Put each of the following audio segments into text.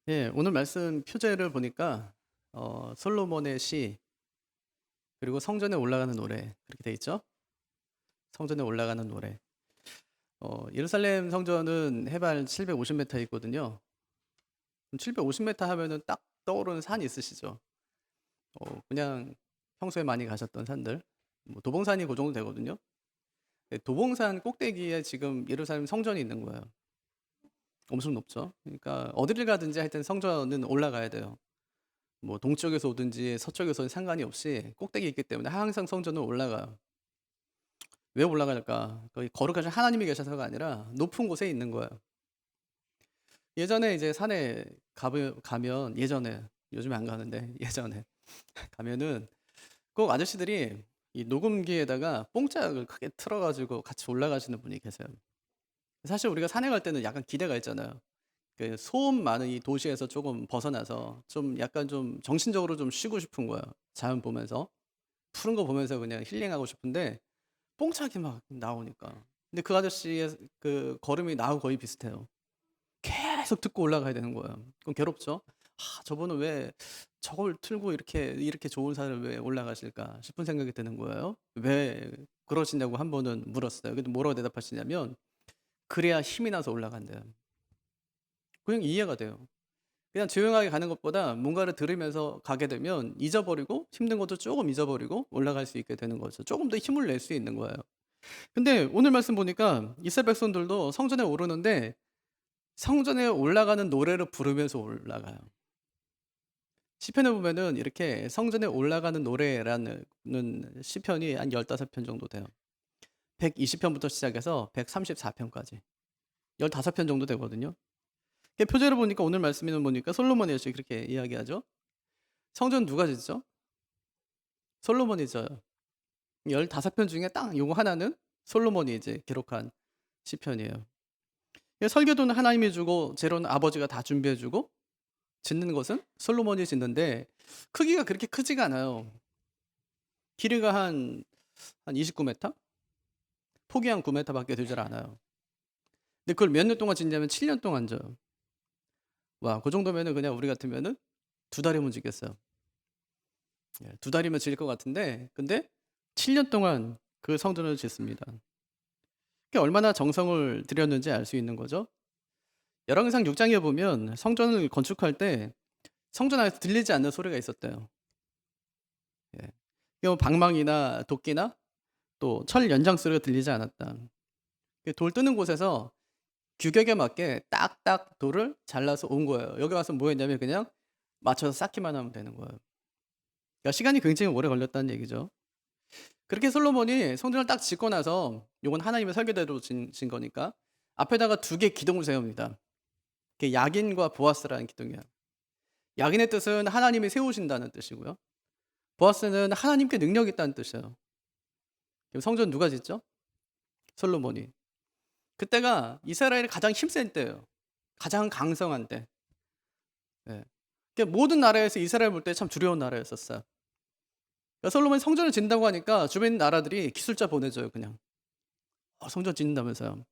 예, 오늘 말씀 표제를 보니까 솔로몬의 시 그리고 성전에 올라가는 노래 그렇게 돼 있죠. 성전에 올라가는 노래. 예루살렘 성전은 해발 750m 있거든요. 750m 하면은 딱 떠오르는 산이 있으시죠. 그냥 평소에 많이 가셨던 산들. 뭐 도봉산이 그 정도 되거든요. 네, 도봉산 꼭대기에 지금 예루살렘 성전이 있는 거예요. 엄청 높죠. 그러니까 어디를 가든지 하여튼 성전은 올라가야 돼요. 뭐 동쪽에서 오든지 서쪽에서 오든 상관이 없이 꼭대기에 있기 때문에 항상 성전은 올라가요. 왜 올라갈까? 거기 거룩하신 하나님이 계셔서가 아니라 높은 곳에 있는 거예요. 예전에 이제 산에 가면 예전에 요즘에 안 가는데 예전에 가면은 꼭 아저씨들이 이 녹음기에다가 뽕짝을 크게 틀어가지고 같이 올라가시는 분이 계세요. 사실 우리가 산에 갈 때는 약간 기대가 있잖아요. 그 소음 많은 이 도시에서 조금 벗어나서 좀 약간 좀 정신적으로 좀 쉬고 싶은 거예요. 자연 보면서. 푸른 거 보면서 그냥 힐링하고 싶은데 뽕짝이 막 나오니까. 근데 그 아저씨의 그 걸음이 나하고 거의 비슷해요. 계속 듣고 올라가야 되는 거예요. 그럼 괴롭죠. 저분은 왜 저걸 틀고 이렇게 좋은 산을 왜 올라가실까 싶은 생각이 드는 거예요. 왜 그러시냐고 한 번은 물었어요. 근데 뭐라고 대답하시냐면 그래야 힘이 나서 올라간대요. 그냥 이해가 돼요. 그냥 조용하게 가는 것보다 뭔가를 들으면서 가게 되면 잊어버리고 힘든 것도 조금 잊어버리고 올라갈 수 있게 되는 거죠. 조금 더 힘을 낼 수 있는 거예요. 근데 오늘 말씀 보니까 이스라엘 백성들도 성전에 오르는데 성전에 올라가는 노래를 부르면서 올라가요. 시편에 보면은 이렇게 성전에 올라가는 노래라는 시편이 한 15편 정도 돼요. 120편부터 시작해서 134편까지 15편 정도 되거든요. 표제를 보니까 오늘 말씀에는 보니까 솔로몬이 그렇게 이야기하죠. 성전 누가 짓죠? 솔로몬이 져요. 15편 중에 딱 요거 하나는 솔로몬이 이제 기록한 시편이에요. 설계도는 하나님이 주고 재료는 아버지가 다 준비해 주고 짓는 것은 솔로몬이 짓는데 크기가 그렇게 크지가 않아요. 길이가 한 29m? 폭이 한 9m밖에 되질 않아요. 근데 그걸 몇 년 동안 짓냐면 7년 동안 져요. 와, 그 정도면은 그냥 우리 같으면은 2달이면 짓겠어요. 예, 2달이면 지을 것 같은데 근데 7년 동안 그 성전을 짓습니다. 그게 얼마나 정성을 들였는지 알 수 있는 거죠. 열왕기상 6장에 보면 성전을 건축할 때 성전 안에서 들리지 않는 소리가 있었대요. 예. 이 방망이나 도끼나 또 철 연장 소리가 들리지 않았다. 돌 뜨는 곳에서 규격에 맞게 딱딱 돌을 잘라서 온 거예요. 여기 와서 뭐 했냐면 그냥 맞춰서 쌓기만 하면 되는 거예요. 그러니까 시간이 굉장히 오래 걸렸다는 얘기죠. 그렇게 솔로몬이 성전을 딱 짓고 나서 요건 하나님의 설계대로 진 거니까 앞에다가 2개 기둥을 세웁니다. 그게 야긴과 보아스라는 기둥이에요. 야긴의 뜻은 하나님이 세우신다는 뜻이고요. 보아스는 하나님께 능력이 있다는 뜻이에요. 그럼 성전 누가 짓죠? 솔로몬이. 그때가 이스라엘이 가장 힘센 때예요. 가장 강성한 때. 예. 그러니까 모든 나라에서 이스라엘 볼 때 참 두려운 나라였었어요. 그러니까 솔로몬이 성전을 짓는다고 하니까 주변 나라들이 기술자 보내줘요, 그냥. 성전 짓는다면서요.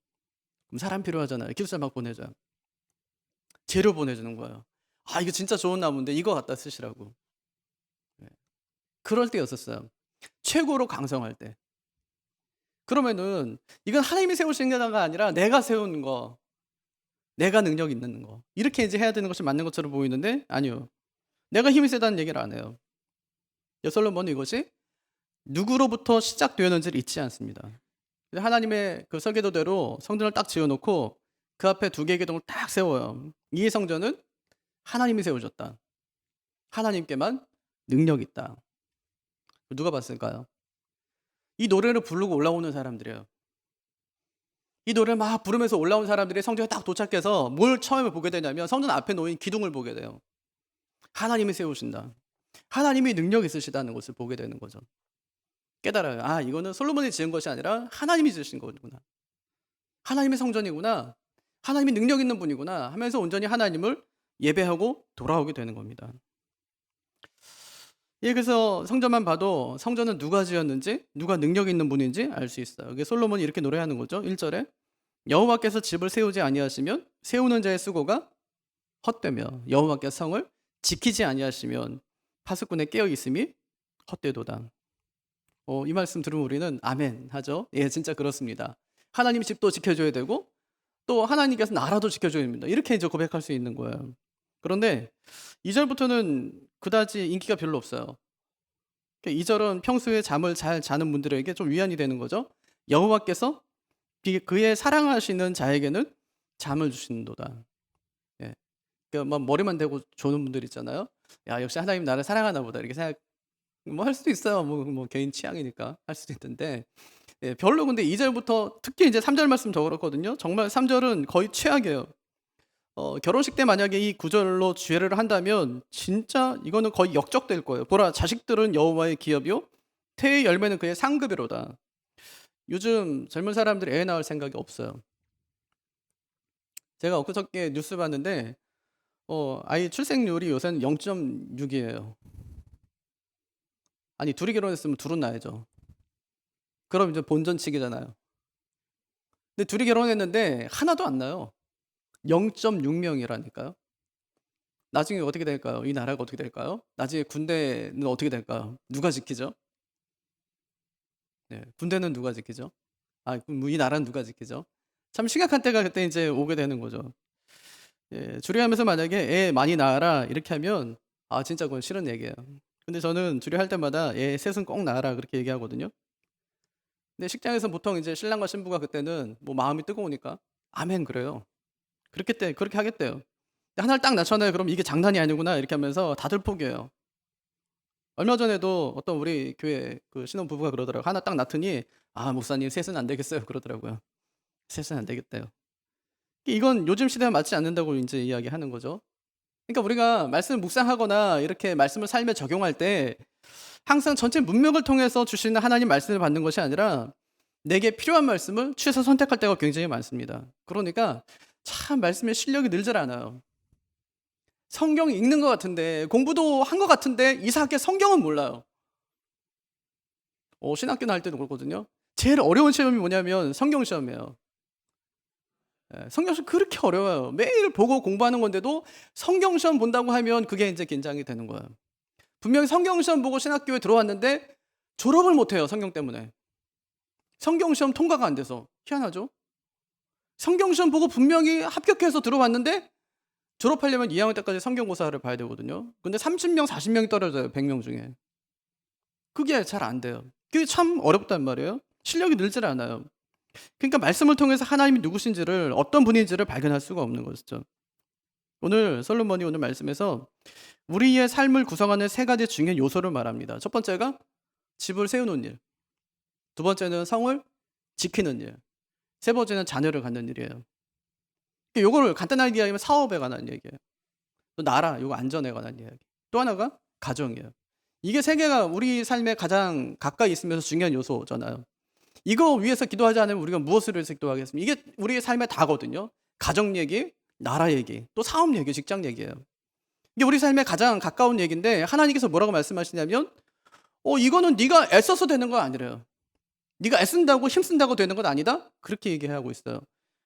그럼 사람 필요하잖아요. 기술자 막 보내줘요. 재료 보내주는 거예요. 이거 진짜 좋은 나무인데 이거 갖다 쓰시라고. 예. 그럴 때였었어요. 최고로 강성할 때. 그러면은 이건 하나님이 세우신 게 아니라 내가 세운 거, 내가 능력 있는 거. 이렇게 이제 해야 되는 것이 맞는 것처럼 보이는데 아니요. 내가 힘이 세다는 얘기를 안 해요. 솔로몬은 이것이 누구로부터 시작되었는지를 잊지 않습니다. 하나님의 그 설계도대로 성전을 딱 지어놓고 그 앞에 2개의 기둥을 딱 세워요. 이 성전은 하나님이 세우셨다. 하나님께만 능력이 있다. 누가 봤을까요? 이 노래를 부르고 올라오는 사람들이에요. 이 노래를 막 부르면서 올라온 사람들이 성전에 딱 도착해서 뭘 처음에 보게 되냐면 성전 앞에 놓인 기둥을 보게 돼요. 하나님이 세우신다. 하나님이 능력 있으시다는 것을 보게 되는 거죠. 깨달아요. 이거는 솔로몬이 지은 것이 아니라 하나님이 지으신 거구나. 하나님의 성전이구나. 하나님이 능력 있는 분이구나 하면서 온전히 하나님을 예배하고 돌아오게 되는 겁니다. 예, 그래서 성전만 봐도 성전은 누가 지었는지 누가 능력 있는 분인지 알 수 있어요. 이게 솔로몬이 이렇게 노래하는 거죠. 1절에 여호와께서 집을 세우지 아니하시면 세우는 자의 수고가 헛되며 여호와께서 성을 지키지 아니하시면 파수꾼의 깨어 있음이 헛되도다. 이 말씀 들으면 우리는 아멘 하죠. 예, 진짜 그렇습니다. 하나님 집도 지켜줘야 되고 또 하나님께서 나라도 지켜줘야 됩니다. 이렇게 이제 고백할 수 있는 거예요. 그런데 2절부터는 그다지 인기가 별로 없어요. 2절은 평소에 잠을 잘 자는 분들에게 좀 위안이 되는 거죠. 여호와께서 그의 사랑하시는 자에게는 잠을 주시는도다. 예. 막 머리만 대고 조는 분들 있잖아요. 야, 역시 하나님 나를 사랑하나 보다 이렇게 생각 뭐 할 수도 있어요. 뭐 개인 취향이니까 할 수도 있는데 예, 별로. 근데 2절부터 특히 이제 3절 말씀 더 그렇거든요. 정말 3절은 거의 최악이에요. 결혼식 때 만약에 이 구절로 주례를 한다면 진짜 이거는 거의 역적될 거예요. 보라, 자식들은 여호와의 기업이요 태의 열매는 그의 상급이로다. 요즘 젊은 사람들이 애 낳을 생각이 없어요. 제가 엊그저께 뉴스 봤는데 아이 출생률이 요새는 0.6이에요. 아니, 둘이 결혼했으면 둘은 낳아야죠. 그럼 이제 본전치기잖아요. 근데 둘이 결혼했는데 하나도 안 나요. 0.6명이라니까요. 나중에 어떻게 될까요? 이 나라가 어떻게 될까요? 나중에 군대는 어떻게 될까요? 누가 지키죠? 네, 군대는 누가 지키죠? 이 나라는 누가 지키죠? 참 심각한 때가 그때 이제 오게 되는 거죠. 예, 주례하면서 만약에 애 많이 낳아라 이렇게 하면 진짜 그건 싫은 얘기예요. 근데 저는 주례할 때마다 애 셋은 꼭 낳아라 그렇게 얘기하거든요. 근데 식장에서 보통 이제 신랑과 신부가 그때는 뭐 마음이 뜨거우니까 아멘 그래요. 그렇게 하겠대요. 하나를 딱 낳잖아요. 그럼 이게 장난이 아니구나 이렇게 하면서 다들 포기해요. 얼마 전에도 어떤 우리 교회 그 신혼 부부가 그러더라고요. 하나 딱 낳더니 목사님 셋은 안 되겠어요 그러더라고요. 셋은 안 되겠대요. 이건 요즘 시대와 맞지 않는다고 이제 이야기하는 거죠. 그러니까 우리가 말씀을 묵상하거나 이렇게 말씀을 삶에 적용할 때 항상 전체 문맥을 통해서 주시는 하나님 말씀을 받는 것이 아니라 내게 필요한 말씀을 취해서 선택할 때가 굉장히 많습니다. 그러니까 참 말씀의 실력이 늘질 않아요. 성경 읽는 것 같은데 공부도 한 것 같은데 이상하게 성경은 몰라요. 신학교 나올 때도 그렇거든요. 제일 어려운 시험이 뭐냐면 성경 시험이에요. 성경 시험 그렇게 어려워요. 매일 보고 공부하는 건데도 성경 시험 본다고 하면 그게 이제 긴장이 되는 거예요. 분명히 성경 시험 보고 신학교에 들어왔는데 졸업을 못해요. 성경 때문에. 성경 시험 통과가 안 돼서. 희한하죠? 성경 시험 보고 분명히 합격해서 들어왔는데 졸업하려면 2학년 때까지 성경고사를 봐야 되거든요. 근데 30명, 40명이 떨어져요. 100명 중에. 그게 잘 안 돼요. 그게 참 어렵단 말이에요. 실력이 늘질 않아요. 그러니까 말씀을 통해서 하나님이 누구신지를, 어떤 분인지를 발견할 수가 없는 것이죠. 오늘 솔로몬이 오늘 말씀에서 우리의 삶을 구성하는 세 가지 중요한 요소를 말합니다. 첫 번째가 집을 세우는 일, 두 번째는 성을 지키는 일, 세 번째는 자녀를 갖는 일이에요. 요거를 간단하게 이야기하면 사업에 관한 얘기예요. 또 나라, 요거 안전에 관한 이야기. 또 하나가 가정이에요. 이게 세 개가 우리 삶에 가장 가까이 있으면서 중요한 요소잖아요. 이거 위해서 기도하지 않으면 우리가 무엇을 위해서 기도하겠습니까? 이게 우리의 삶의 다거든요. 가정 얘기, 나라 얘기, 또 사업 얘기, 직장 얘기예요. 이게 우리 삶에 가장 가까운 얘기인데 하나님께서 뭐라고 말씀하시냐면 이거는 네가 애써서 되는 거 아니래요. 네가 애쓴다고 힘쓴다고 되는 건 아니다? 그렇게 얘기하고 있어요.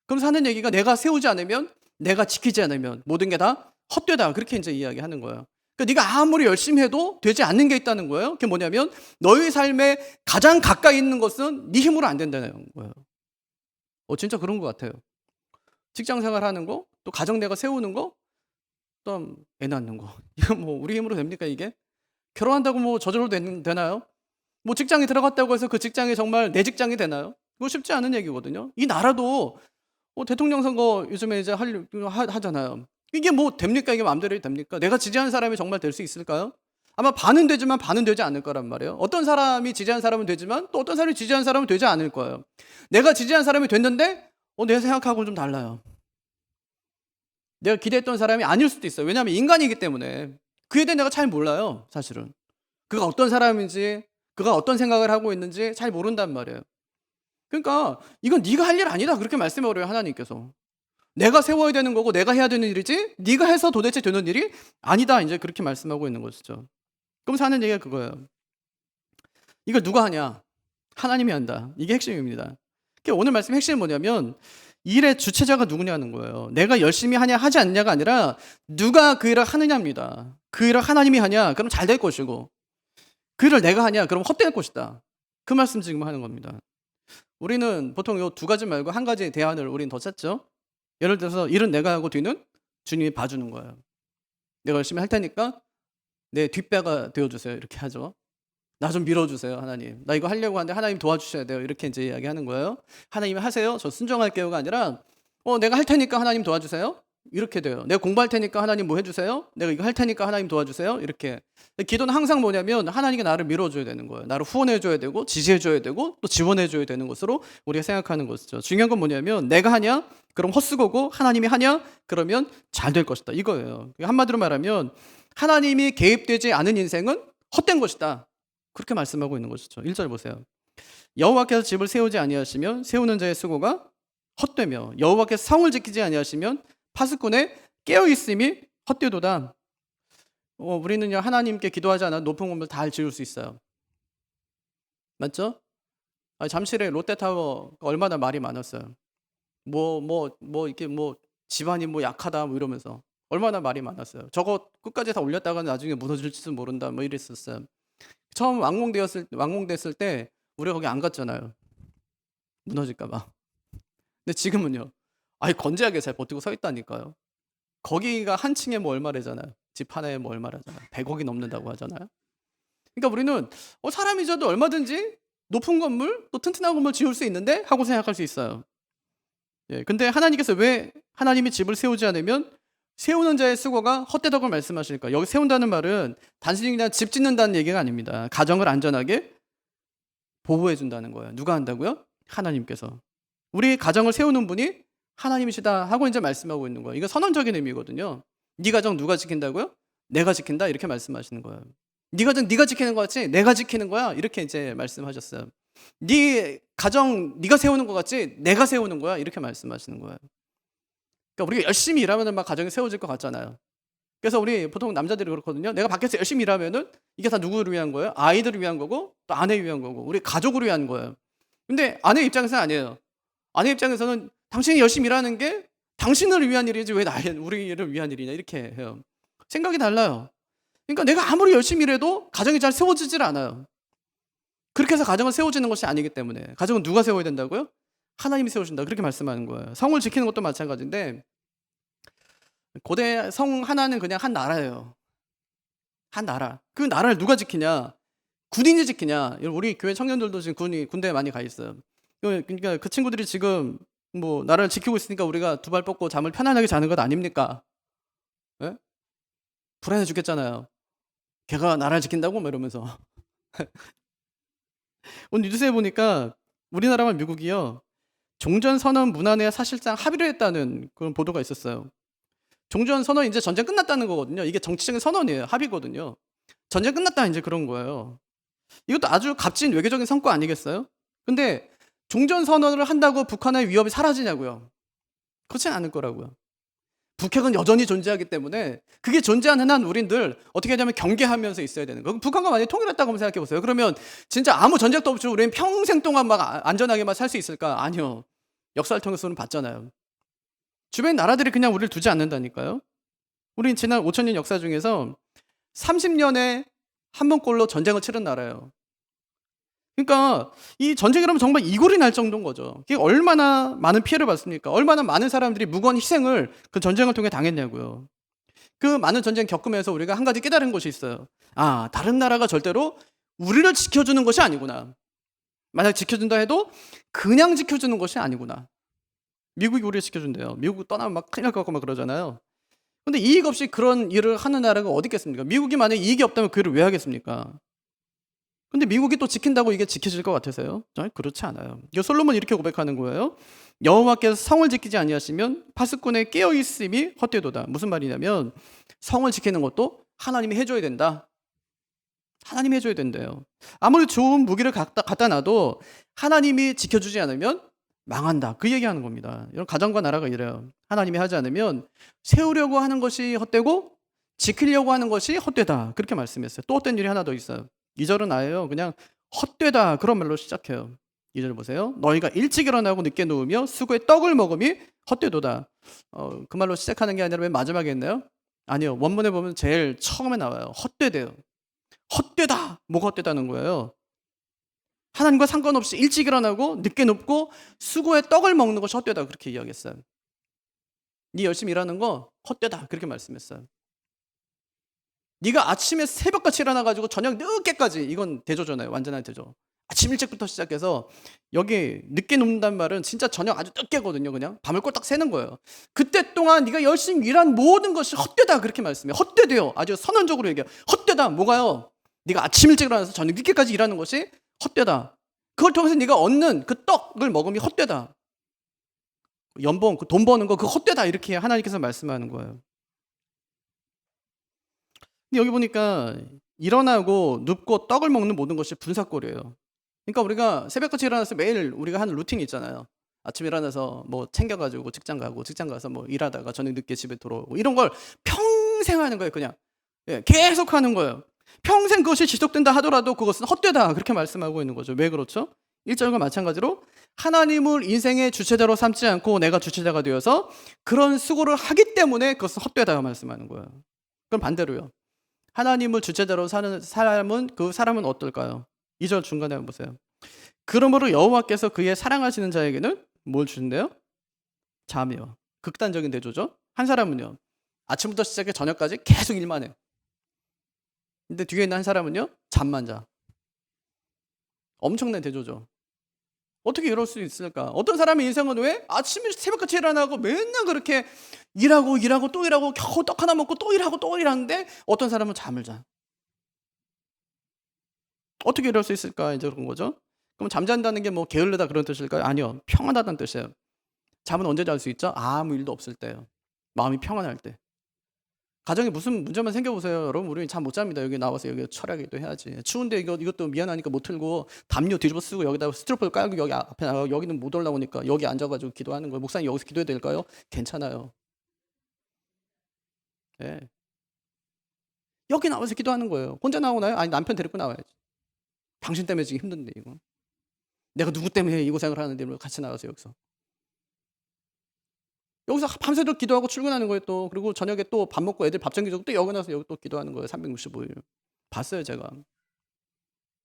그러면서 하는 얘기가 내가 세우지 않으면, 내가 지키지 않으면 모든 게 다 헛되다. 그렇게 이제 이야기하는 거예요. 그러니까 네가 아무리 열심히 해도 되지 않는 게 있다는 거예요. 그게 뭐냐면 너의 삶에 가장 가까이 있는 것은 네 힘으로 안 된다는 거예요. 진짜 그런 것 같아요. 직장 생활하는 거, 또 가정 내가 세우는 거, 또 애 낳는 거. 이거 뭐 우리 힘으로 됩니까 이게? 결혼한다고 뭐 저절로 되나요? 뭐 직장에 들어갔다고 해서 그 직장이 정말 내 직장이 되나요? 그거 쉽지 않은 얘기거든요. 이 나라도 대통령 선거 요즘에 이제 하잖아요. 이게 뭐 됩니까? 이게 마음대로 됩니까? 내가 지지하는 사람이 정말 될 수 있을까요? 아마 반은 되지만 반은 되지 않을 거란 말이에요. 어떤 사람이 지지하는 사람은 되지만 또 어떤 사람이 지지하는 사람은 되지 않을 거예요. 내가 지지한 사람이 됐는데 내 생각하고는 좀 달라요. 내가 기대했던 사람이 아닐 수도 있어요. 왜냐하면 인간이기 때문에 그에 대해 내가 잘 몰라요. 사실은 그가 어떤 사람인지, 그가 어떤 생각을 하고 있는지 잘 모른단 말이에요. 그러니까 이건 네가 할 일 아니다 그렇게 말씀해 버려요. 하나님께서. 내가 세워야 되는 거고 내가 해야 되는 일이지 네가 해서 도대체 되는 일이 아니다. 이제 그렇게 말씀하고 있는 것이죠. 그러면서 하는 얘기가 그거예요. 이걸 누가 하냐? 하나님이 한다. 이게 핵심입니다. 오늘 말씀 핵심이 뭐냐면 일의 주체자가 누구냐는 거예요. 내가 열심히 하냐 하지 않냐가 아니라 누가 그 일을 하느냐입니다. 그 일을 하나님이 하냐? 그럼 잘 될 것이고, 그 일을 내가 하냐? 그럼 헛될 것이다. 그 말씀 지금 하는 겁니다. 우리는 보통 요 두 가지 말고 한 가지 대안을 우리는 더 찾죠. 예를 들어서 일은 내가 하고 뒤는 주님이 봐주는 거예요. 내가 열심히 할 테니까 내 뒷배가 되어주세요. 이렇게 하죠. 나 좀 밀어주세요, 하나님. 나 이거 하려고 하는데 하나님 도와주셔야 돼요. 이렇게 이제 이야기하는 거예요. 하나님이 하세요. 저 순종할게요가 아니라 내가 할 테니까 하나님 도와주세요. 이렇게 돼요. 내가 공부할 테니까 하나님 뭐 해주세요. 내가 이거 할 테니까 하나님 도와주세요. 이렇게. 기도는 항상 뭐냐면 하나님이 나를 밀어줘야 되는 거예요. 나를 후원해줘야 되고 지지해줘야 되고 또 지원해줘야 되는 것으로 우리가 생각하는 것이죠. 중요한 건 뭐냐면 내가 하냐? 그럼 헛수고고 하나님이 하냐? 그러면 잘 될 것이다. 이거예요. 한마디로 말하면 하나님이 개입되지 않은 인생은 헛된 것이다. 그렇게 말씀하고 있는 것이죠. 1절 보세요. 여호와께서 집을 세우지 아니하시면 세우는 자의 수고가 헛되며 여호와께서 성을 지키지 아니하시면 파수꾼의 깨어있음이 헛되도다. 우리는요 하나님께 기도하지 않아 높은 건물 다 지을 수 있어요. 맞죠? 잠실에 롯데타워 얼마나 말이 많았어요. 이렇게 집안이 약하다 이러면서 얼마나 말이 많았어요. 저거 끝까지 다 올렸다가 나중에 무너질지도 모른다 이랬었어요. 처음 완공됐을 때 우리가 거기 안 갔잖아요. 무너질까 봐. 근데 지금은요. 건재하게 잘 버티고 서 있다니까요. 거기가 한 층에 얼마래잖아요. 집 하나에 얼마라잖아요. 100억이 넘는다고 하잖아요. 그러니까 우리는 사람이자도 얼마든지 높은 건물 또 튼튼한 건물 지을 수 있는데 하고 생각할 수 있어요. 예, 근데 하나님께서 왜 하나님이 집을 세우지 않으면 세우는 자의 수고가 헛되다고 말씀하실까? 여기 세운다는 말은 단순히 그냥 집 짓는다는 얘기가 아닙니다. 가정을 안전하게 보호해 준다는 거예요. 누가 한다고요? 하나님께서. 우리 가정을 세우는 분이 하나님이시다 하고 이제 말씀하고 있는 거예요. 이거 선언적인 의미거든요. 네 가정 누가 지킨다고요? 내가 지킨다 이렇게 말씀하시는 거예요. 네 가정 네가 지키는 거 같지? 내가 지키는 거야 이렇게 이제 말씀하셨어요. 네 가정 네가 세우는 거 같지? 내가 세우는 거야 이렇게 말씀하시는 거예요. 그러니까 우리가 열심히 일하면 막 가정이 세워질 것 같잖아요. 그래서 우리 보통 남자들이 그렇거든요. 내가 밖에서 열심히 일하면은 이게 다 누구를 위한 거예요? 아이들을 위한 거고 또 아내를 위한 거고 우리 가족을 위한 거예요. 근데 아내 입장에서는 아니에요. 아내 입장에서는 당신이 열심히 일하는 게 당신을 위한 일이지 왜 우리를 위한 일이냐 이렇게 해요. 생각이 달라요. 그러니까 내가 아무리 열심히 일해도 가정이 잘 세워지질 않아요. 그렇게 해서 가정은 세워지는 것이 아니기 때문에. 가정은 누가 세워야 된다고요? 하나님이 세우신다 그렇게 말씀하는 거예요. 성을 지키는 것도 마찬가지인데 고대 성 하나는 그냥 한 나라예요. 한 나라. 그 나라를 누가 지키냐? 군인이 지키냐? 우리 교회 청년들도 지금 군대에 많이 가 있어요. 그러니까 그 친구들이 지금 나라를 지키고 있으니까 우리가 두 발 뻗고 잠을 편안하게 자는 것 아닙니까? 예? 불안해 죽겠잖아요. 걔가 나라를 지킨다고 이러면서. 오늘 뉴스에 보니까 우리나라와 미국이요. 종전선언 문안에 사실상 합의를 했다는 그런 보도가 있었어요. 종전선언 이제 전쟁 끝났다는 거거든요. 이게 정치적인 선언이에요. 합의거든요. 전쟁 끝났다 이제 그런 거예요. 이것도 아주 값진 외교적인 성과 아니겠어요? 근데 종전선언을 한다고 북한의 위협이 사라지냐고요? 그렇진 않을 거라고요. 북핵은 여전히 존재하기 때문에 그게 존재하는 한 우린 늘 어떻게 하냐면 경계하면서 있어야 되는 거예요. 북한과 만약에 통일했다고 한번 생각해 보세요. 그러면 진짜 아무 전쟁도 없이 우리는 평생 동안 안전하게만 살 수 있을까? 아니요. 역사를 통해서는 봤잖아요. 주변 나라들이 그냥 우리를 두지 않는다니까요. 우린 지난 5,000년 역사 중에서 30년에 한 번꼴로 전쟁을 치른 나라예요. 그러니까 이 전쟁이라면 정말 이골이 날 정도인 거죠. 이게 얼마나 많은 피해를 받습니까? 얼마나 많은 사람들이 무고한 희생을 그 전쟁을 통해 당했냐고요. 그 많은 전쟁 겪으면서 우리가 한 가지 깨달은 것이 있어요. 다른 나라가 절대로 우리를 지켜주는 것이 아니구나. 만약 지켜준다 해도 그냥 지켜주는 것이 아니구나. 미국이 우리를 지켜준대요. 미국 떠나면 막 큰일 날 것 같고 막 그러잖아요. 근데 이익 없이 그런 일을 하는 나라가 어디 있겠습니까? 미국이 만약에 이익이 없다면 그 일을 왜 하겠습니까? 근데 미국이 또 지킨다고 이게 지켜질 것 같아서요? 그렇지 않아요. 솔로몬이 이렇게 고백하는 거예요. 여호와께서 성을 지키지 아니하시면 파수꾼의 깨어있음이 헛되도다. 무슨 말이냐면 성을 지키는 것도 하나님이 해줘야 된다. 하나님이 해줘야 된대요. 아무리 좋은 무기를 갖다 놔도 하나님이 지켜주지 않으면 망한다. 그 얘기하는 겁니다. 이런 가정과 나라가 이래요. 하나님이 하지 않으면 세우려고 하는 것이 헛되고 지키려고 하는 것이 헛되다. 그렇게 말씀했어요. 또 어떤 일이 하나 더 있어요. 2절은 아예요. 그냥 헛되다 그런 말로 시작해요. 2절 보세요. 너희가 일찍 일어나고 늦게 누우며 수고의 떡을 먹음이 헛되도다. 그 말로 시작하는 게 아니라 맨 마지막에 있나요? 아니요. 원문에 보면 제일 처음에 나와요. 헛되대요. 헛되다. 뭐가 헛되다는 거예요? 하나님과 상관없이 일찍 일어나고 늦게 눕고 수고의 떡을 먹는 것이 헛되다. 그렇게 이야기했어요. 네 열심히 일하는 거 헛되다. 그렇게 말씀했어요. 네가 아침에 새벽같이 일어나가지고 저녁 늦게까지, 이건 대조잖아요. 완전한 대조. 아침 일찍부터 시작해서 여기 늦게 눕는다는 말은 진짜 저녁 아주 늦게거든요. 그냥 밤을 꼴딱 새는 거예요. 그때 동안 네가 열심히 일한 모든 것이 헛되다. 그렇게 말씀해요. 헛되대요. 아주 선언적으로 얘기해요. 헛되다. 뭐가요? 네가 아침 일찍 일어나서 저녁 늦게까지 일하는 것이 헛되다. 그걸 통해서 네가 얻는 그 떡을 먹음이 헛되다. 연봉, 그 돈 버는 거 그거 헛되다. 이렇게 하나님께서 말씀하는 거예요. 근데 여기 보니까 일어나고 눕고 떡을 먹는 모든 것이 분사골이에요. 그러니까 우리가 새벽같이 일어나서 매일 우리가 하는 루틴이 있잖아요. 아침에 일어나서 뭐 챙겨가지고 직장 가고, 직장 가서 뭐 일하다가 저녁 늦게 집에 들어오고, 이런 걸 평생 하는 거예요. 그냥 계속 하는 거예요. 평생 그것이 지속된다 하더라도 그것은 헛되다. 그렇게 말씀하고 있는 거죠. 왜 그렇죠? 1절과 마찬가지로 하나님을 인생의 주체자로 삼지 않고 내가 주체자가 되어서 그런 수고를 하기 때문에 그것은 헛되다 말씀하는 거예요. 그럼 반대로요. 하나님을 주체자로 사는 사람은, 그 사람은 어떨까요? 2절 중간에 한번 보세요. 그러므로 여호와께서 그의 사랑하시는 자에게는 뭘 주신대요? 잠이요. 극단적인 대조죠. 한 사람은요, 아침부터 시작해 저녁까지 계속 일만 해. 근데 뒤에 있는 한 사람은요, 잠만 자. 엄청난 대조죠. 어떻게 이럴 수 있을까? 어떤 사람의 인생은 왜 아침에 새벽같이 일어나고 맨날 그렇게 일하고 또 일하고 겨우 떡 하나 먹고 또 일하고 또 일하는데, 어떤 사람은 잠을 자. 어떻게 이럴 수 있을까? 이제 그런 거죠. 그럼 잠잔다는 게 뭐 게을르다 그런 뜻일까요? 아니요. 평안하다는 뜻이에요. 잠은 언제 잘 수 있죠? 아무 일도 없을 때요. 마음이 평안할 때. 가정에 무슨 문제만 생겨보세요. 여러분, 우리 잠 못 잡니다. 여기 나와서 여기 철야기도 해야지. 추운데 이것도 미안하니까 못 틀고 담요 뒤집어 쓰고 여기다가 스티로폼 깔고 여기 앞에 나가, 여기는 못 올라오니까 여기 앉아가지고 기도하는 거예요. 목사님 여기서 기도해야 될까요? 괜찮아요. 예. 여기 나와서 기도하는 거예요. 혼자 나오나요? 아니, 남편 데리고 나와야지. 당신 때문에 지금 힘든데 이거. 내가 누구 때문에 이 고생을 하는데 같이 나가서 여기서 밤새도록 기도하고 출근하는 거예요 또. 그리고 저녁에 또 밥 먹고 애들 밥 챙겨주고 또 여기 나서 여기 또 기도하는 거예요. 365일. 봤어요 제가.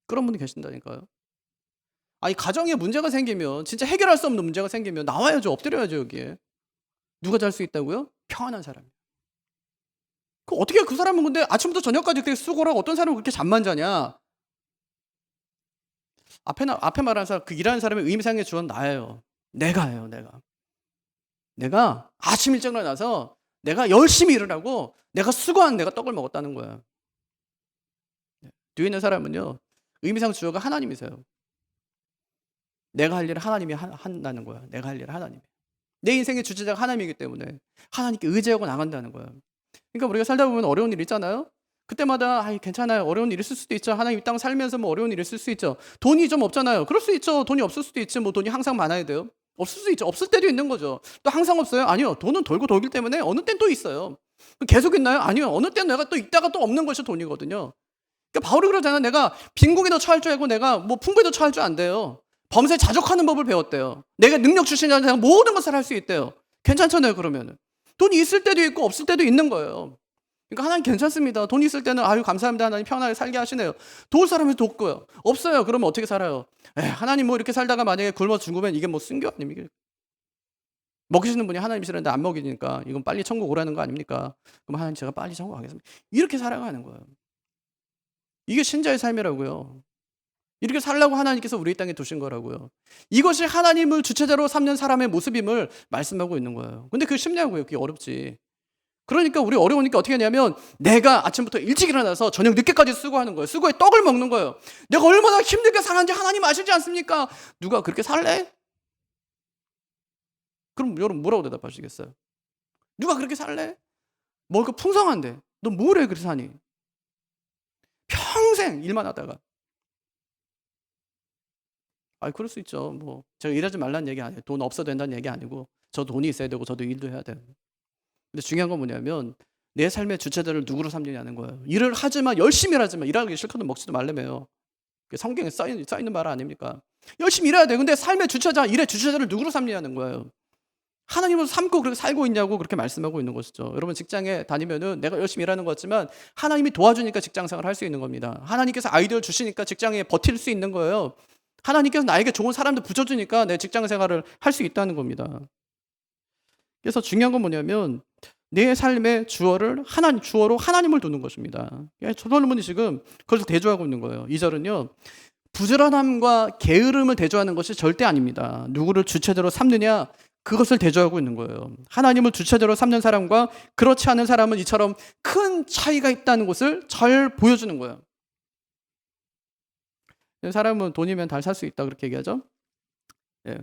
그런 분이 계신다니까요. 아니, 가정에 문제가 생기면, 진짜 해결할 수 없는 문제가 생기면 나와야죠. 엎드려야죠 여기에. 누가 잘 수 있다고요? 평안한 사람. 어떻게 그 사람은 근데 아침부터 저녁까지 그렇게 수고를 하고 어떤 사람은 그렇게 잠만 자냐? 앞에 말한 사람, 그 일하는 사람의 의미상의 주어는 나예요. 내가예요, 내가. 내가 아침 일찍 일어나서 내가 열심히 일을 하고 내가 수고한 내가 떡을 먹었다는 거야. 뒤에 있는 사람은요, 의미상 주어가 하나님이세요. 내가 할 일을 하나님이 한다는 거야. 내가 할 일을 하나님이. 내 인생의 주체자가 하나님이기 때문에 하나님께 의지하고 나간다는 거야. 그러니까 우리가 살다 보면 어려운 일 있잖아요. 그때마다 괜찮아요. 어려운 일 있을 수도 있죠. 하나님 이 땅 살면서 뭐 어려운 일 있을 수 있죠. 돈이 좀 없잖아요. 그럴 수 있죠. 돈이 없을 수도 있지. 뭐 돈이 항상 많아야 돼요. 없을 수 있죠. 없을 때도 있는 거죠. 또 항상 없어요? 아니요. 돈은 돌고 돌기 때문에 어느 땐 또 있어요. 계속 있나요? 아니요. 어느 땐 내가 또 있다가 또 없는 것이 돈이거든요. 그러니까 바울이 그러잖아요. 내가 빈궁에도 처할 줄 알고 내가 뭐 풍부에도 처할 줄 안 돼요. 범사에 자족하는 법을 배웠대요. 내가 능력 주신 자는 내가 모든 것을 할 수 있대요. 괜찮잖아요. 그러면 돈이 있을 때도 있고 없을 때도 있는 거예요. 그러니까 하나님 괜찮습니다. 돈 있을 때는 아유 감사합니다. 하나님 편하게 살게 하시네요. 도울 사람은 돕고요. 없어요. 그러면 어떻게 살아요? 하나님 뭐 이렇게 살다가 만약에 굶어 죽으면 이게 뭐 순교 아닙니까? 먹이시는 분이 하나님이시는데 안 먹이니까 이건 빨리 천국 오라는 거 아닙니까? 그럼 하나님 제가 빨리 천국 가겠습니다. 이렇게 살아가는 거예요. 이게 신자의 삶이라고요. 이렇게 살라고 하나님께서 우리 땅에 두신 거라고요. 이것이 하나님을 주체자로 삼는 사람의 모습임을 말씀하고 있는 거예요. 근데 그게 쉽냐고요. 그게 어렵지. 그러니까 우리 어려우니까 어떻게 하냐면 내가 아침부터 일찍 일어나서 저녁 늦게까지 수고하는 거예요. 수고에 떡을 먹는 거예요. 내가 얼마나 힘들게 사는지 하나님 아시지 않습니까? 누가 그렇게 살래? 그럼 여러분 뭐라고 대답하시겠어요? 누가 그렇게 살래? 뭐 그 풍성한데 너 뭐래 그렇게 사니? 평생 일만 하다가. 그럴 수 있죠. 뭐 제가 일하지 말라는 얘기 아니에요. 돈 없어도 된다는 얘기 아니고 저도 돈이 있어야 되고 저도 일도 해야 돼요. 근데 중요한 건 뭐냐면 내 삶의 주체자를 누구로 삼느냐는 거예요. 일을 하지만 열심히 일하지만 일하기 싫거든 먹지도 말라며요. 성경에 써 있는 말 아닙니까? 열심히 일해야 돼. 근데 삶의 주체자, 일의 주체자를 누구로 삼느냐는 거예요. 하나님으로 삼고 그렇게 살고 있냐고 그렇게 말씀하고 있는 것이죠. 여러분 직장에 다니면은 내가 열심히 일하는 것 같지만 하나님이 도와주니까 직장 생활을 할 수 있는 겁니다. 하나님께서 아이디어를 주시니까 직장에 버틸 수 있는 거예요. 하나님께서 나에게 좋은 사람들 붙여주니까 내 직장 생활을 할 수 있다는 겁니다. 그래서 중요한 건 뭐냐면 내 삶의 주어로 하나님을 두는 것입니다. 솔로몬이 지금 그것을 대조하고 있는 거예요. 2절은요. 부지런함과 게으름을 대조하는 것이 절대 아닙니다. 누구를 주체적으로 삼느냐 그것을 대조하고 있는 거예요. 하나님을 주체적으로 삼는 사람과 그렇지 않은 사람은 이처럼 큰 차이가 있다는 것을 잘 보여주는 거예요. 사람은 돈이면 다 살 수 있다 그렇게 얘기하죠. 예.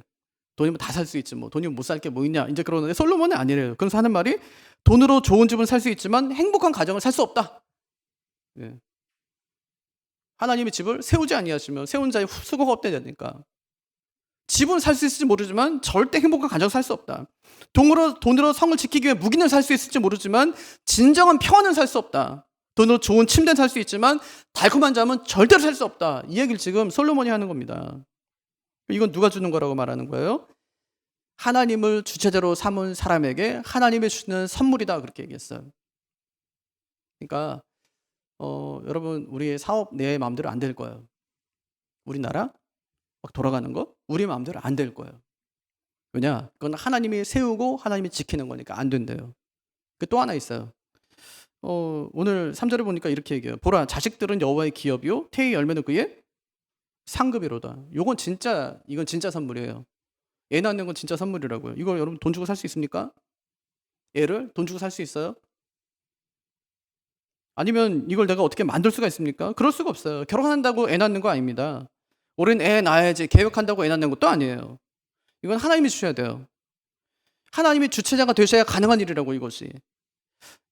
돈이면 다 살 수 있지 뭐 돈이면 못 살 게 뭐 있냐 이제 그러는데 솔로몬은 아니래요. 그래서 하는 말이 돈으로 좋은 집은 살 수 있지만 행복한 가정을 살 수 없다. 예. 하나님이 집을 세우지 아니하시면 세운 자의 수고가 없다니까. 집은 살 수 있을지 모르지만 절대 행복한 가정을 살 수 없다. 돈으로 성을 지키기 위해 무기는 살 수 있을지 모르지만 진정한 평안은 살 수 없다. 돈으로 좋은 침대는 살 수 있지만 달콤한 잠은 절대로 살 수 없다. 이 얘기를 지금 솔로몬이 하는 겁니다. 이건 누가 주는 거라고 말하는 거예요? 하나님을 주체자로 삼은 사람에게 하나님이 주는 선물이다 그렇게 얘기했어요. 그러니까 여러분 우리의 사업 내 마음대로 안 될 거예요. 우리나라 막 돌아가는 거 우리 마음대로 안 될 거예요. 왜냐? 그건 하나님이 세우고 하나님이 지키는 거니까 안 된대요. 또 하나 있어요. 오늘 3절에 보니까 이렇게 얘기해요. 보라 자식들은 여호와의 기업이요 태의 열매는 그의 상급이로다. 이건 진짜 선물이에요. 애 낳는 건 진짜 선물이라고요. 이걸 여러분 돈 주고 살 수 있습니까? 애를 돈 주고 살 수 있어요? 아니면 이걸 내가 어떻게 만들 수가 있습니까? 그럴 수가 없어요. 결혼한다고 애 낳는 거 아닙니다. 우리는 애 낳아야지 계획한다고 애 낳는 것도 아니에요. 이건 하나님이 주셔야 돼요. 하나님이 주체자가 되셔야 가능한 일이라고 이것이.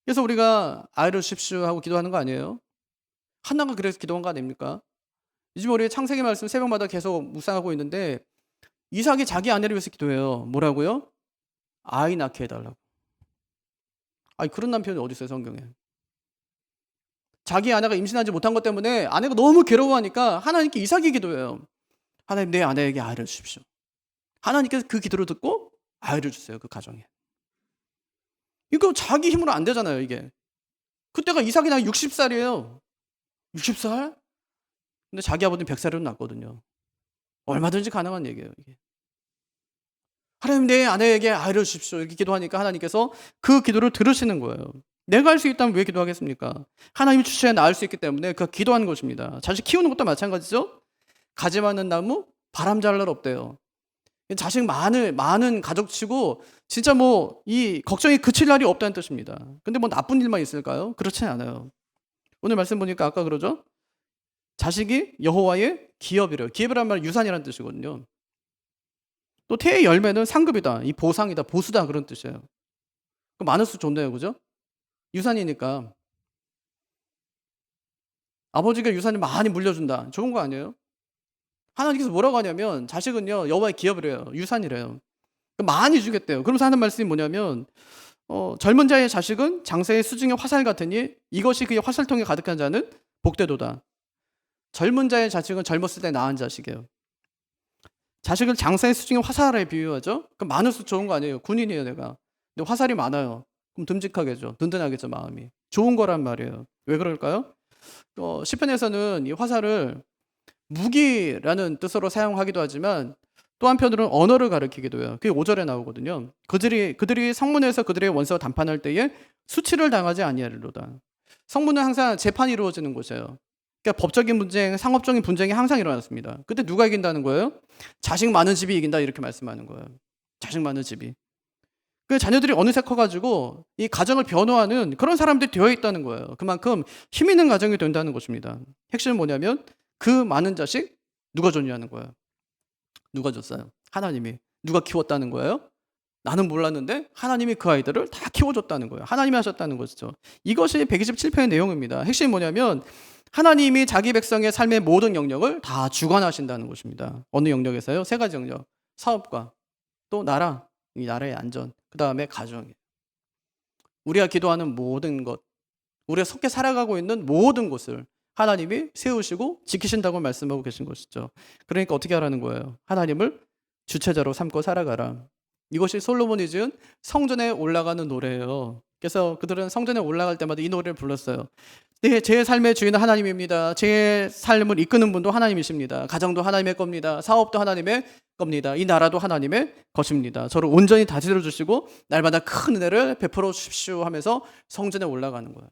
그래서 우리가 아이를 주십시오 하고 기도하는 거 아니에요? 한나가 그래서 기도한 거 아닙니까? 요즘 우리 창세기 말씀 새벽마다 계속 묵상하고 있는데 이삭이 자기 아내를 위해서 기도해요. 뭐라고요? 아이 낳게 해달라고. 아니 그런 남편이 어디 있어요 성경에. 자기 아내가 임신하지 못한 것 때문에 아내가 너무 괴로워하니까 하나님께 이삭이 기도해요. 하나님 내 아내에게 아이를 주십시오. 하나님께서 그 기도를 듣고 아이를 주세요. 그 가정에. 이거 자기 힘으로 안 되잖아요 이게. 그때가 이삭이 나이 60살이에요. 60살? 근데 자기 아버지는 100살이로 낳거든요. 얼마든지 가능한 얘기예요 이게. 하나님 내 아내에게 아이를 주십시오. 이렇게 기도하니까 하나님께서 그 기도를 들으시는 거예요. 내가 할 수 있다면 왜 기도하겠습니까? 하나님이 주셔야 낳을 수 있기 때문에 그 기도하는 것입니다. 자식 키우는 것도 마찬가지죠. 가지 많은 나무 바람 잘 날 없대요. 자식 많은 가족치고 진짜 뭐 이 걱정이 그칠 날이 없다는 뜻입니다. 근데 뭐 나쁜 일만 있을까요? 그렇지는 않아요. 오늘 말씀 보니까 아까 그러죠. 자식이 여호와의 기업이래요. 기업이란 말은 유산이라는 뜻이거든요. 또 태의 열매는 상급이다. 이 보상이다. 보수다. 그런 뜻이에요. 많을수록 좋네요. 그죠? 유산이니까. 아버지가 유산을 많이 물려준다. 좋은 거 아니에요? 하나님께서 뭐라고 하냐면 자식은요 여호와의 기업이래요. 유산이래요. 많이 주겠대요. 그러면서 하는 말씀이 뭐냐면 젊은 자의 자식은 장세의 수중의 화살 같으니 이것이 그의 화살통에 가득한 자는 복되도다. 젊은 자의 자식은 젊었을 때 낳은 자식이에요. 자식을 장사의 수중의 화살에 비유하죠. 그럼 많을수록 좋은 거 아니에요. 군인이에요 내가. 근데 화살이 많아요. 그럼 듬직하겠죠. 든든하겠죠 마음이. 좋은 거란 말이에요. 왜 그럴까요? 시편에서는 이 화살을 무기라는 뜻으로 사용하기도 하지만 또 한편으로는 언어를 가리키기도 해요. 그게 5절에 나오거든요. 그들이 성문에서 그들의 원수와 담판할 때에 수치를 당하지 아니하리로다. 성문은 항상 재판이 이루어지는 곳이에요. 그러니까 법적인 분쟁, 상업적인 분쟁이 항상 일어났습니다. 그때 누가 이긴다는 거예요? 자식 많은 집이 이긴다 이렇게 말씀하는 거예요. 자식 많은 집이. 그 자녀들이 어느새 커가지고 이 가정을 변호하는 그런 사람들이 되어 있다는 거예요. 그만큼 힘 있는 가정이 된다는 것입니다. 핵심은 뭐냐면 그 많은 자식 누가 줬냐는 거예요. 누가 줬어요? 하나님이. 누가 키웠다는 거예요? 나는 몰랐는데 하나님이 그 아이들을 다 키워줬다는 거예요. 하나님이 하셨다는 것이죠. 이것이 127편의 내용입니다. 핵심이 뭐냐면 하나님이 자기 백성의 삶의 모든 영역을 다 주관하신다는 것입니다. 어느 영역에서요? 3가지 영역. 사업과 또 나라, 이 나라의 안전, 그 다음에 가정이에요. 우리가 기도하는 모든 것, 우리가 속해 살아가고 있는 모든 곳을 하나님이 세우시고 지키신다고 말씀하고 계신 것이죠. 그러니까 어떻게 하라는 거예요? 하나님을 주체자로 삼고 살아가라. 이것이 솔로몬이 지은 성전에 올라가는 노래예요. 그래서 그들은 성전에 올라갈 때마다 이 노래를 불렀어요. 네, 제 삶의 주인은 하나님입니다. 제 삶을 이끄는 분도 하나님이십니다. 가정도 하나님의 겁니다. 사업도 하나님의 겁니다. 이 나라도 하나님의 것입니다. 저를 온전히 다스려 주시고 날마다 큰 은혜를 베풀어 주십시오 하면서 성전에 올라가는 거예요.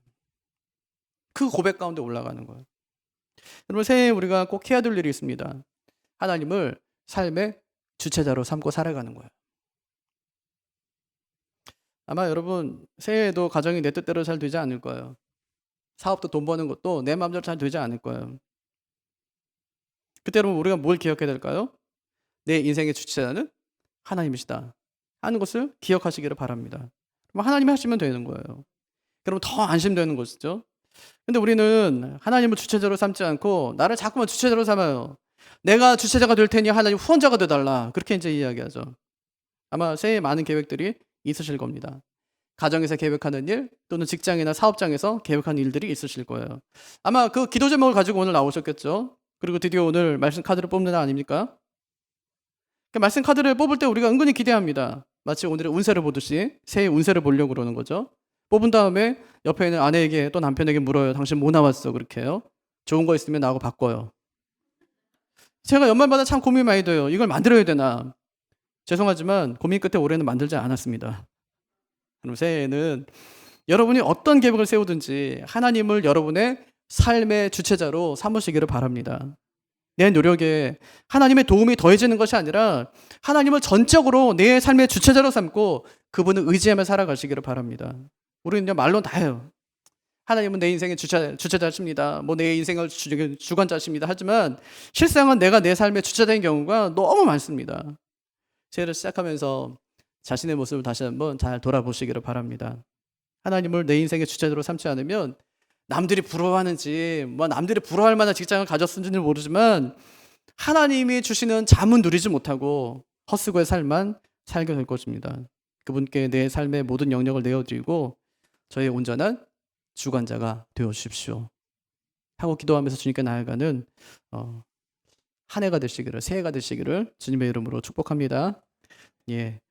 그 고백 가운데 올라가는 거예요. 여러분, 새해에 우리가 꼭 해야 될 일이 있습니다. 하나님을 삶의 주체자로 삼고 살아가는 거예요. 아마 여러분 새해에도 가정이 내 뜻대로 잘 되지 않을 거예요. 사업도 돈 버는 것도 내 마음대로 잘 되지 않을 거예요. 그때 여러분 우리가 뭘 기억해야 될까요? 내 인생의 주체자는 하나님이시다 하는 것을 기억하시기를 바랍니다. 그럼 하나님이 하시면 되는 거예요. 그럼 더 안심되는 것이죠. 근데 우리는 하나님을 주체자로 삼지 않고 나를 자꾸만 주체자로 삼아요. 내가 주체자가 될 테니 하나님 후원자가 되달라. 그렇게 이제 이야기하죠. 아마 새해 많은 계획들이 있으실 겁니다. 가정에서 계획하는 일 또는 직장이나 사업장에서 계획하는 일들이 있으실 거예요. 아마 그 기도 제목을 가지고 오늘 나오셨겠죠. 그리고 드디어 오늘 말씀 카드를 뽑는 날 아닙니까? 그 말씀 카드를 뽑을 때 우리가 은근히 기대합니다. 마치 오늘의 운세를 보듯이 새해 운세를 보려고 그러는 거죠. 뽑은 다음에 옆에 있는 아내에게 또 남편에게 물어요. 당신 뭐 나왔어? 그렇게 해요. 좋은 거 있으면 나하고 바꿔요. 제가 연말마다 참 고민이 많이 돼요. 이걸 만들어야 되나? 죄송하지만 고민 끝에 올해는 만들지 않았습니다. 그럼 새해에는 여러분이 어떤 계획을 세우든지 하나님을 여러분의 삶의 주체자로 삼으시기를 바랍니다. 내 노력에 하나님의 도움이 더해지는 것이 아니라 하나님을 전적으로 내 삶의 주체자로 삼고 그분을 의지하며 살아가시기를 바랍니다. 우리는 말로 다 해요. 하나님은 내 인생의 주체자십니다. 뭐 내 인생을 주관자십니다. 하지만 실상은 내가 내 삶의 주체자인 경우가 너무 많습니다. 새해를 시작하면서 자신의 모습을 다시 한번 잘 돌아보시기를 바랍니다. 하나님을 내 인생의 주체자로 삼지 않으면 남들이 부러워하는지 뭐 남들이 부러워할 만한 직장을 가졌는지는 모르지만 하나님이 주시는 잠은 누리지 못하고 헛수고의 삶만 살게 될 것입니다. 그분께 내 삶의 모든 영역을 내어드리고 저의 온전한 주관자가 되어주십시오 하고 기도하면서 주님께 나아가는 한 해가 되시기를, 새해가 되시기를 주님의 이름으로 축복합니다. 예.